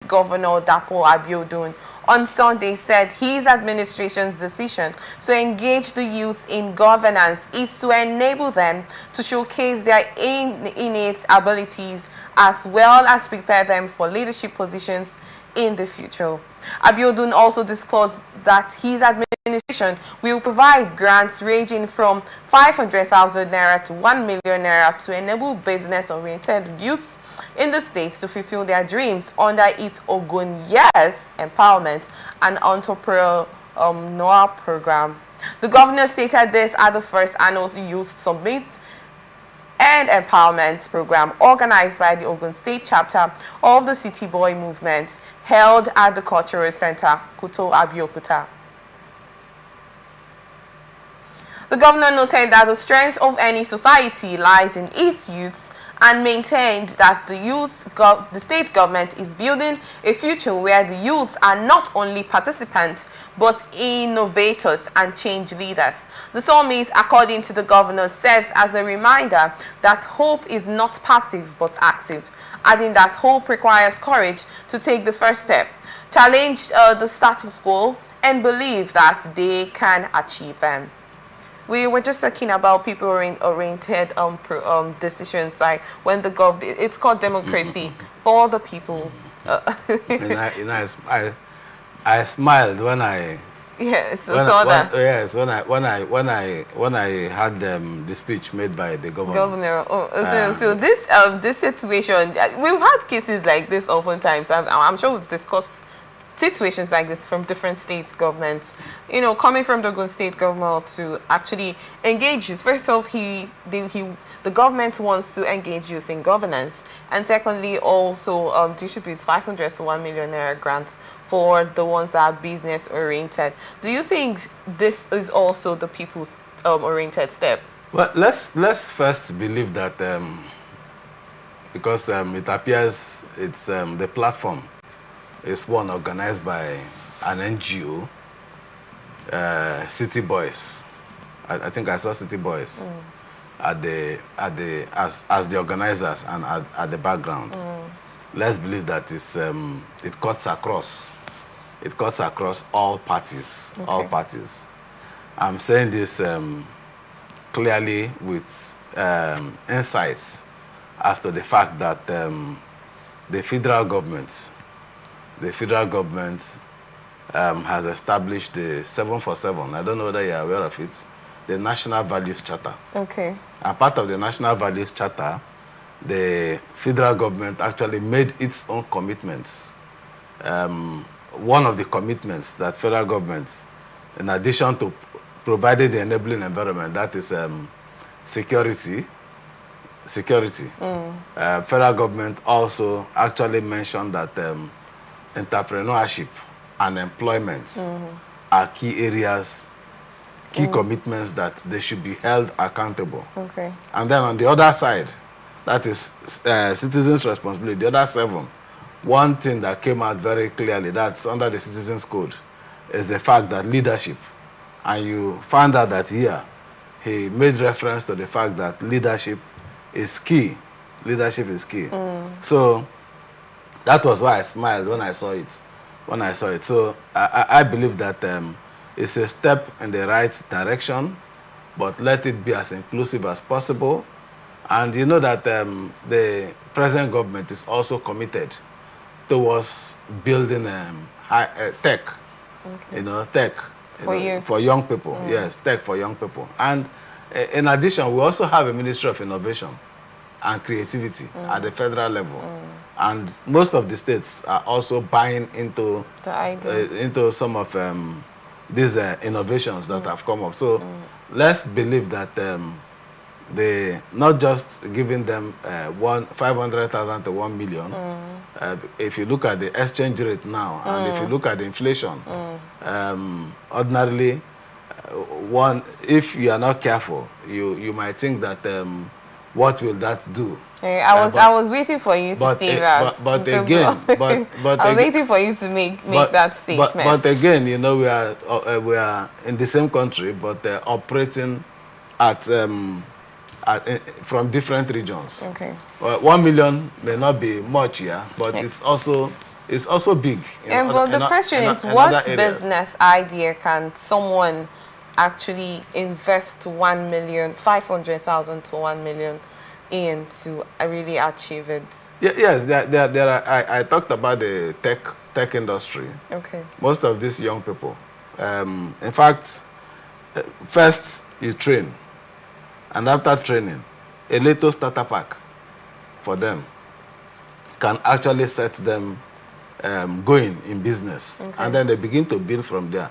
Governor Dapo Abiodun on Sunday said his administration's decision to engage the youth in governance is to enable them to showcase their innate abilities as well as prepare them for leadership positions in the future. Abiodun also disclosed that his administration will provide grants ranging from 500,000 naira to 1 million naira to enable business-oriented youths in the state to fulfill their dreams under its Ogun Empowerment and Entrepreneurial Program. The governor stated this at the first annual Youth Summit and Empowerment Program organized by the Ogun State chapter of the City Boy Movement held at the Cultural Center, Kuto Abeokuta. The governor noted that the strength of any society lies in its youths and maintained that the state government is building a future where the youths are not only participants but innovators and change leaders. The summit, according to the governor, serves as a reminder that hope is not passive but active, adding that hope requires courage to take the first step, challenge the status quo, and believe that they can achieve them. We were just talking about people-oriented decisions, like when the government, it's called democracy for the people. I smiled when I when I had the speech made by the governor. So this situation, we've had cases like this oftentimes. I'm sure we've discussed situations like this from different states governments, you know, coming from the Ogun State Governor to actually engage youth. First off, the government wants to engage youth in governance, and secondly, also distributes 500 to 1 million naira grants for the ones that are business oriented. Do you think this is also the people's oriented step? Well, let's first believe that because it appears it's the platform is one organized by an NGO, City Boys. I think I saw City Boys as the organizers and at the background. Let's believe that it cuts across all parties. Okay. All parties. I'm saying this clearly with insights as to the fact that the federal government has established the 747. I don't know whether you're aware of it, the National Values Charter. Okay. And part of the National Values Charter, the federal government actually made its own commitments. One of the commitments that federal governments, in addition to providing the enabling environment, that is security. Federal government also actually mentioned that entrepreneurship and employment are key areas, key commitments that they should be held accountable. Okay. And then on the other side, that is citizens' responsibility, the other 7, one thing that came out very clearly, that's under the Citizens Code, is the fact that leadership, and you found out that here, he made reference to the fact that leadership is key. Leadership is key. So that was why I smiled when I saw it. So I believe that it's a step in the right direction, but let it be as inclusive as possible. And you know that the present government is also committed towards building tech, you know, tech for young people. Yes, tech for young people. And in addition, we also have a Ministry of Innovation and Creativity at the federal level. And most of the states are also buying into some of these innovations that have come up. So let's believe that they not just giving them 500,000 to 1 million. If you look at the exchange rate now, and if you look at the inflation, ordinarily, if you are not careful, you might think that what will that do? I was waiting for you to say that. But again, I was waiting for you to make that statement. But again, you know, we are in the same country, but operating at from different regions. Okay. 1 million may not be much here, but it's also is also big. And well, the question is, what business idea can someone actually invest 500,000 to 1 million in to really achieve it? Yes, there are. I talked about the tech industry. Okay. Most of these young people, in fact, first you train, and after training, a little starter pack for them can actually set them going in business, okay. and then they begin to build from there.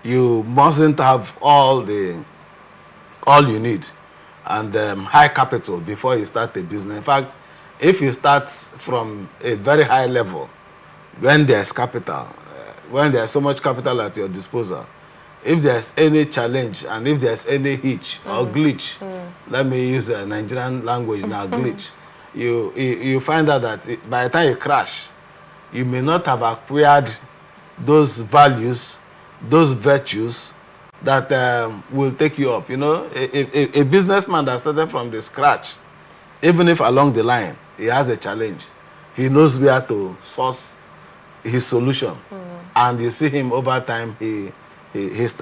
You mustn't have all you need and high capital before you start a business. In fact, if you start from a very high level, when there's capital, when there's so much capital at your disposal, if there's any challenge and if there's any hitch or glitch, let me use a Nigerian language now, glitch, you find out that by the time you crash, you may not have acquired those values, those virtues that will take you up. You know, a businessman that started from the scratch, even if along the line he has a challenge, he knows where to source his solution, and you see him over time, he's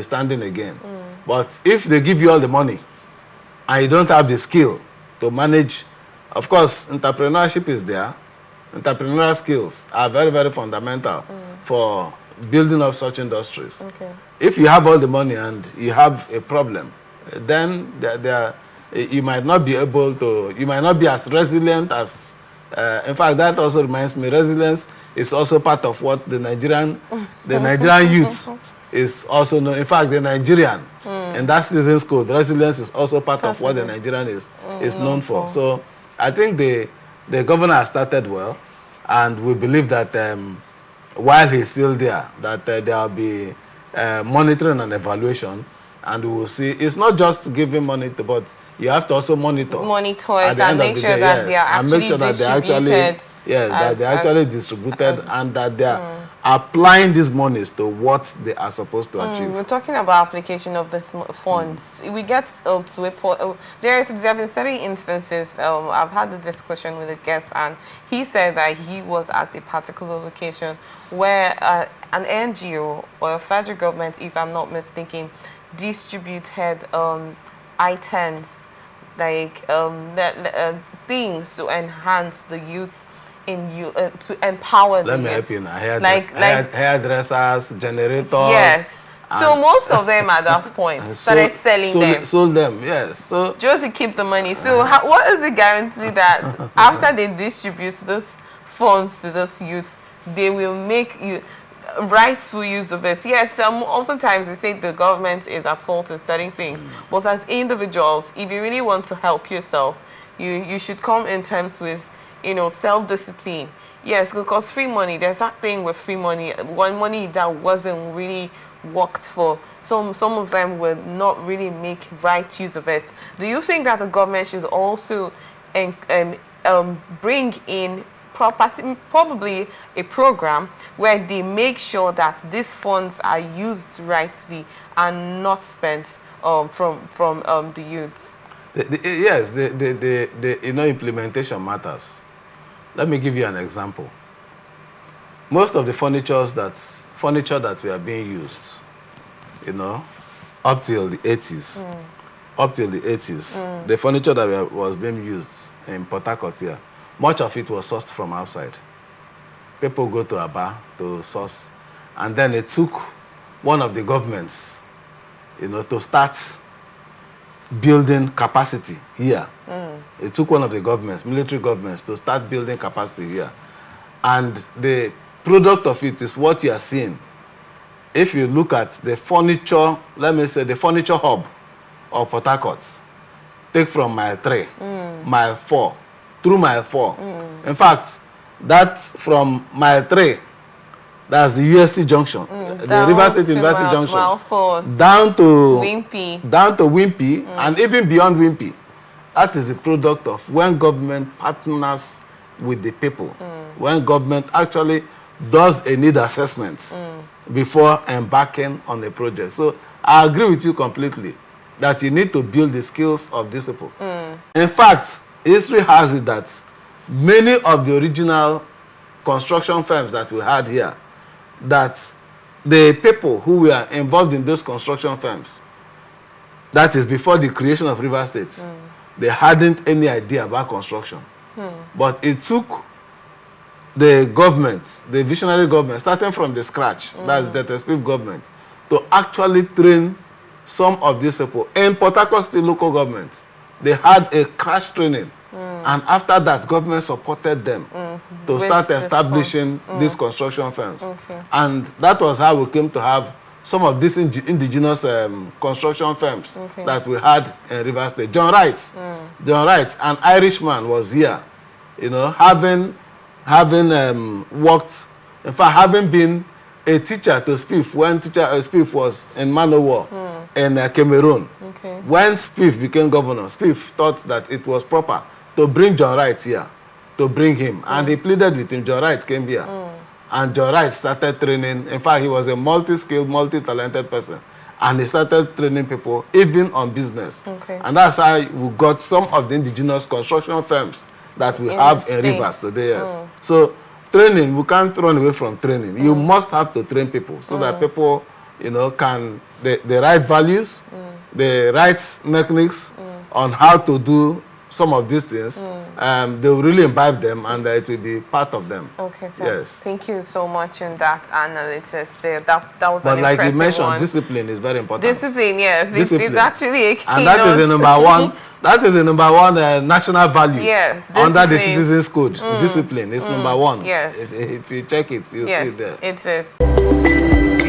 standing again. But if they give you all the money and you don't have the skill to manage, of course, entrepreneurship is there. Entrepreneurial skills are very, very fundamental for building up such industries. Okay. If you have all the money and you have a problem, then you might not be able to, you might not be as resilient as, in fact, that also reminds me, resilience is also part of what the Nigerian youth is also known. In fact, the Nigerian, and that citizens code, resilience is also part of what the Nigerian is known for. So I think the governor has started well, and we believe that while he's still there, that there will be monitoring and evaluation, and we will see. It's not just giving money, but you have to also monitor it and make sure that they are actually distributed. Yes, that they're actually distributed and that they are applying these monies to what they are supposed to achieve. We're talking about application of these funds. We get to a point. There have been certain instances. I've had a discussion with a guest, and he said that he was at a particular location where an NGO or a federal government, if I'm not mistaken, distributed items like things to enhance the youth. To empower them. Let me help you now. Like hairdressers, generators. Yes. So most of them at that point started selling them. Sold them, yes. So just to keep the money. So what is the guarantee that after they distribute those funds to those youths, they will make rightful use of it? Yes, oftentimes we say the government is at fault in certain things, but as individuals, if you really want to help yourself, you should come in terms with self-discipline. Yes, because free money, there's that thing with free money, money that wasn't really worked for. Some of them will not really make right use of it. Do you think that the government should also bring in probably a program where they make sure that these funds are used rightly and not spent from the youths? Yes, the implementation matters. Let me give you an example. Most of the furniture that were being used, up till the 80s, the furniture that was being used in Port Harcourt here, much of it was sourced from outside. People go to Aba to source, and then it took one of the governments, to start building capacity here. It took one of the governments, military governments, to start building capacity here. And the product of it is what you are seeing. If you look at the furniture, let me say the furniture hub of Port Harcourt, take from mile 3, mile 4, through mile 4. In fact, that's from mile 3, that's the UST junction, the River State University junction, down to Wimpy, and even beyond Wimpy. That is the product of when government partners with the people, when government actually does a need assessment before embarking on a project. So I agree with you completely that you need to build the skills of these people. In fact, history has it that many of the original construction firms that we had here, that the people who were involved in those construction firms, that is before the creation of River State, they hadn't any idea about construction. But it took the government, the visionary government, starting from the scratch, that's the Dapo government, to actually train some of these people. In Port Harcourt State local government, they had a crash training. And after that, government supported them to start establishing these construction firms. And that was how we came to have some of these indigenous construction firms that we had in River State. John Wright, an Irishman, was here, you know, having worked, in fact, having been a teacher to Spiff when Spiff was in Man o' War in Cameroon. When Spiff became governor, Spiff thought that it was proper to bring John Wright here, to bring him. And he pleaded with him. John Wright came here. And John Wright started training. In fact, he was a multi-skilled, multi-talented person. And he started training people, even on business. And that's how we got some of the indigenous construction firms that we have in Rivers today. Yes. So training, we can't run away from training. You must have to train people so that people, you know, can, the right values, the right mechanics on how to do some of these things, they will really imbibe them, and it will be part of them. Okay, yes. Thank you so much in that analysis there. That was but an like you mentioned, one. Discipline is very important. Discipline, yes. Discipline. It's actually a key. And that is the number one. That is the number one national value. Yes. Under the Citizens Code. Discipline is number one. Yes. If you check it, you'll see it there. It is.